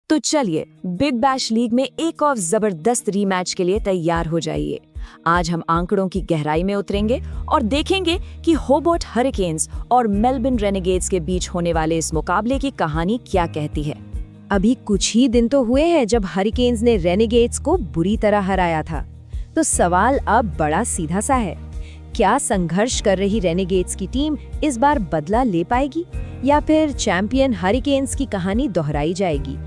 तो चलिए big bash league में एक और जबरदस्त रीमैच के लिए तैयार हो जाइए। आज हम आंकड़ों की गहराई में उतरेंगे और देखेंगे कि होबार्ट हरिकेन्स और मेलबर्न रेनेगेड्स के बीच होने वाले इस मुकाबले की कहानी क्या कहती है। अभी कुछ ही दिन तो हुए हैं जब हरिकेन्स ने रेनेगेड्स को बुरी तरह हराया था। तो सवाल अब बड़ा सीधा सा है, क्या संघर्ष कर रही रेनेगेड्स की टीम इस बार बदला ले पाएगी या फिर चैंपियन हरिकेन्स की कहानी दोहराई जाएगी?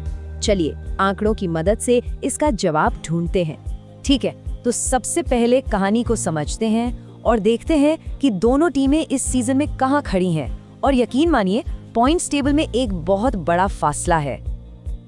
चलिए आंकड़ों की मदद से इसका जवाब ढूंढते हैं। ठीक है, तो सबसे पहले कहानी को समझते हैं और देखते हैं कि दोनों टीमें इस सीजन में कहां खड़ी हैं। और यकीन मानिए, पॉइंट्स टेबल में एक बहुत बड़ा फासला है।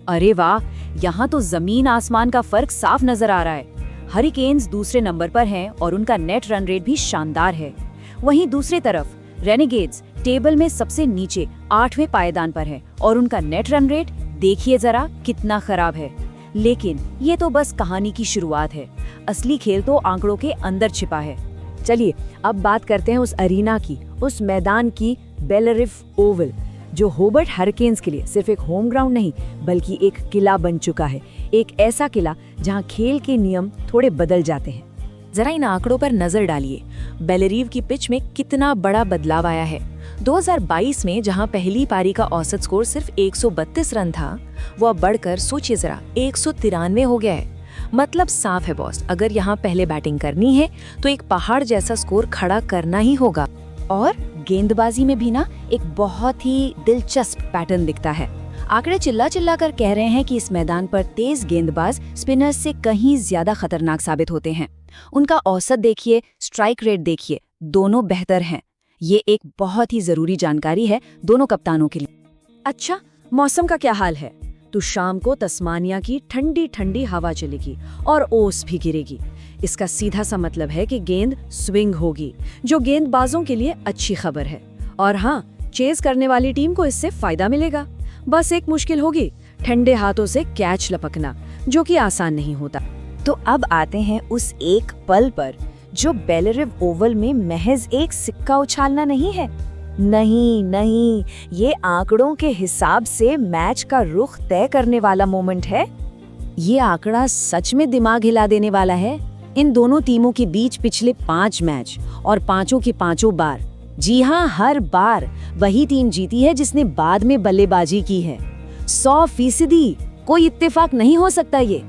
अरे वाह, यहाँ तो जमीन आसमान का फर्क साफ नजर आ रहा है। हरिकेन्स दूसरे नंबर पर हैं और उनका नेट रन रेट भी शानदार है। वहीं दूसरी तरफ रेनेगेड्स टेबल में सबसे नीचे 8वें पायदान पर है और उनका नेट रन रेट देखिए जरा कितना खराब है। लेकिन ये तो बस कहानी की शुरुआत है, असली खेल तो आंकड़ों के अंदर छिपा है। चलिए अब बात करते हैं उस अरीना की, उस मैदान की, बेलरिफ ओवल, जो होबार्ट हरिकेन्स के लिए सिर्फ एक होम ग्राउंड नहीं बल्कि एक किला बन चुका है। एक ऐसा किला जहां खेल के नियम थोड़े बदल जाते हैं। जरा इन आंकड़ों पर नजर डालिए। बेलरिव की पिच में कितना बड़ा बदलाव आया है। 2022 में जहां पहली पारी का औसत स्कोर सिर्फ 132 रन था, वो अब बढ़कर सोचिए जरा 193 हो गया है। मतलब साफ है बॉस, अगर यहाँ पहले बैटिंग करनी है तो एक पहाड़ जैसा स्कोर खड़ा करना ही होगा। और गेंदबाजी में भी ना एक बहुत ही दिलचस्प पैटर्न दिखता है। आंकड़े चिल्ला चिल्ला कर कह रहे हैं कि इस मैदान पर तेज गेंदबाज स्पिनर्स से कहीं ज्यादा खतरनाक साबित होते हैं। उनका औसत देखिए, स्ट्राइक रेट देखिए, दोनों बेहतर हैं। ये एक बहुत ही जरूरी जानकारी है दोनों कप्तानों के लिए। अच्छा, मौसम का क्या हाल है? तो शाम को तस्मानिया की ठंडी ठंडी हवा चलेगी और ओस भी गिरेगी। इसका सीधा सा मतलब है कि गेंद स्विंग होगी, जो गेंदबाजों के लिए अच्छी खबर है। और हाँ, चेज करने वाली टीम को इससे फायदा मिलेगा। बस एक मुश्किल होगी, ठंडे हाथों से कैच लपकना, जो कि आसान नहीं होता। तो अब आते हैं उस एक पल पर जो बेलरिव ओवल में महज एक सिक्का उछालना नहीं है। नहीं, ये आंकड़ों के हिसाब से मैच का रुख तय करने वाला मोमेंट है। ये आंकड़ा सच में दिमाग हिला देने वाला है। इन दोनों टीमों के बीच पिछले 5 मैच और पांचों की पांचों बार, जी हाँ, हर बार वही टीम जीती है जिसने बाद में बल्लेबाजी की है। 100%, कोई इत्तेफाक नहीं हो सकता ये।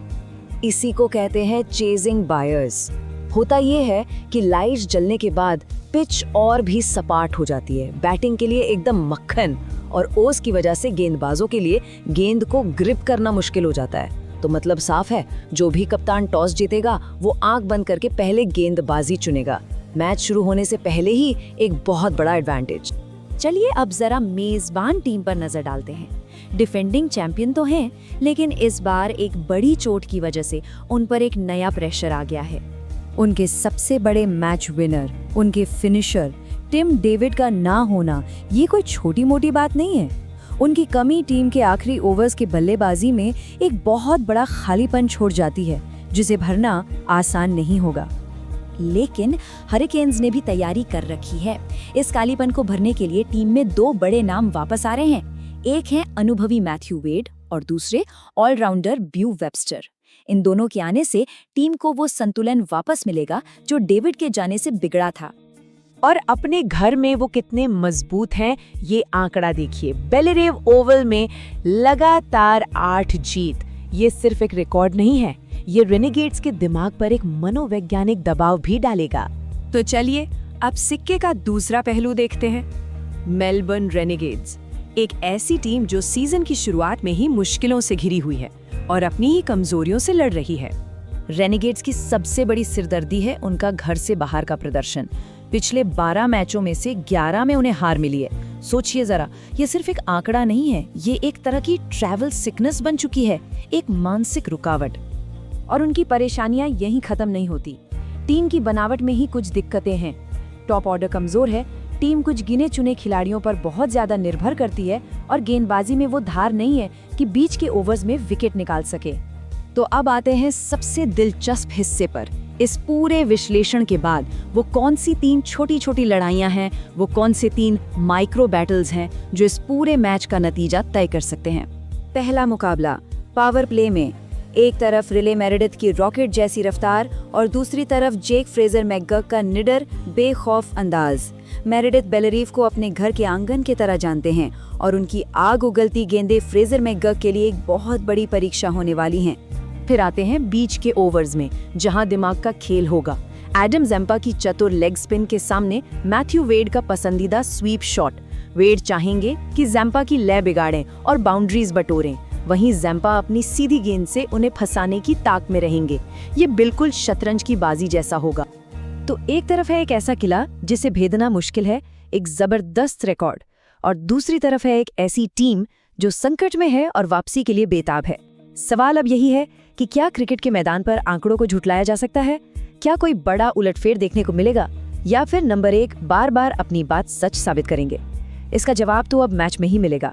इसी को कहते हैं चेजिंग बायर्स। होता ये है कि लाइट्स जलने के बाद पिच और भी सपाट हो जाती है, बैटिंग के लिए एकदम मक्खन, और ओस की वजह से गेंदबाजों के लिए गेंद को ग्रिप करना मुश्किल हो जाता है। तो मतलब साफ है, जो भी कप्तान टॉस जीतेगा वो आंख बंद करके पहले गेंदबाजी चुनेगा। मैच शुरू होने से पहले ही एक बहुत बड़ा एडवांटेज। चलिए अब जरा मेजबान टीम पर नजर डालते हैं। डिफेंडिंग चैंपियन तो हैं, लेकिन इस बार एक बड़ी चोट की वजह से उन पर एक नया प्रेशर आ गया है। उनके सबसे बड़े मैच विनर, उनके फिनिशर टिम डेविड का ना होना ये कोई छोटी मोटी बात नहीं है। उनकी कमी टीम के आखिरी ओवर्स की बल्लेबाजी में एक बहुत बड़ा खालीपन छोड़ जाती है, जिसे भरना आसान नहीं होगा। लेकिन हरिकेन्स ने भी तैयारी कर रखी है। इस खालीपन को भरने के लिए टीम में 2 बड़े नाम वापस आ रहे हैं। एक है अनुभवी मैथ्यू वेड और दूसरे ऑलराउंडर ब्यू वेब्स्टर। इन दोनों के आने से टीम को वो संतुलन वापस मिलेगा जो डेविड के जाने से बिगड़ा था। और अपने घर में वो कितने मजबूत हैं, ये आंकड़ा देखिए। बेलरिव ओवल में लगातार 8 जीत। ये सिर्फ एक रिकॉर्ड नहीं है, ये रेनेगेड्स के दिमाग पर एक मनोवैज्ञानिक दबाव भी डालेगा। तो चलिए अब सिक्के का दूसरा पहलू देखते हैं। मेलबर्न रेनेगेड्स, एक ऐसी टीम जो सीजन की शुरुआत में ही मुश्किलों से घिरी हुई है और अपनी ही कमजोरियों से लड़ रही है। रेनेगेड्स की सबसे बड़ी सिरदर्दी है उनका घर से बाहर का प्रदर्शन। पिछले 12 मैचों में से 11 में उन्हें हार मिली है। सोचिए जरा, ये सिर्फ एक आंकड़ा नहीं है, ये एक तरह की ट्रैवल सिकनेस बन चुकी है, एक मानसिक रुकावट। और उनकी परेशानियां यहीं खत्म नहीं होती। टीम की बनावट में ही कुछ दिक्कतें हैं। टॉप ऑर्डर कमजोर है, टीम कुछ गिने चुने खिलाड़ियों पर बहुत ज्यादा निर्भर करती है और गेंदबाजी में वो धार नहीं है कि बीच के ओवर्स में विकेट निकाल सके। तो अब आते हैं सबसे दिलचस्प हिस्से पर। इस पूरे विश्लेषण के बाद वो कौन सी 3 छोटी छोटी लड़ाइयां हैं, वो कौन से 3 माइक्रो बैटल्स हैं जो इस पूरे मैच का नतीजा तय कर सकते हैं। पहला मुकाबला पावर प्ले में एक तरफ रिले मेरेडिथ की रॉकेट जैसी रफ्तार और दूसरी तरफ जेक फ्रेजर मैकगर्क का निडर बेखौफ अंदाज। मेरेडिथ बेलरीव को अपने घर के आंगन की तरह जानते हैं और उनकी आग उगलती गेंदें फ्रेजर मैकगर्क के लिए एक बहुत बड़ी परीक्षा होने वाली हैं। फिर आते हैं बीच के ओवर्स में, जहां दिमाग का खेल होगा। एडम ज़ेम्पा की चतुर लेग स्पिन के सामने मैथ्यू वेड का पसंदीदा स्वीप शॉट। वेड चाहेंगे कि ज़ेम्पा की लय बिगाड़ें और बाउंड्रीज बटोरें, वहीं ज़ेम्पा अपनी सीधी गेंद से उन्हें फंसाने की ताक में रहेंगे। ये बिल्कुल शतरंज की बाजी जैसा होगा। तो एक तरफ है एक ऐसा किला जिसे भेदना मुश्किल है, एक जबरदस्त रिकॉर्ड, और दूसरी तरफ है एक ऐसी टीम जो संकट में है और वापसी के लिए बेताब है। सवाल अब यही है कि क्या क्रिकेट के मैदान पर आंकड़ों को झुठलाया जा सकता है? क्या कोई बड़ा उलटफेर देखने को मिलेगा, या फिर नंबर 1 बार बार अपनी बात सच साबित करेंगे? इसका जवाब तो अब मैच में ही मिलेगा।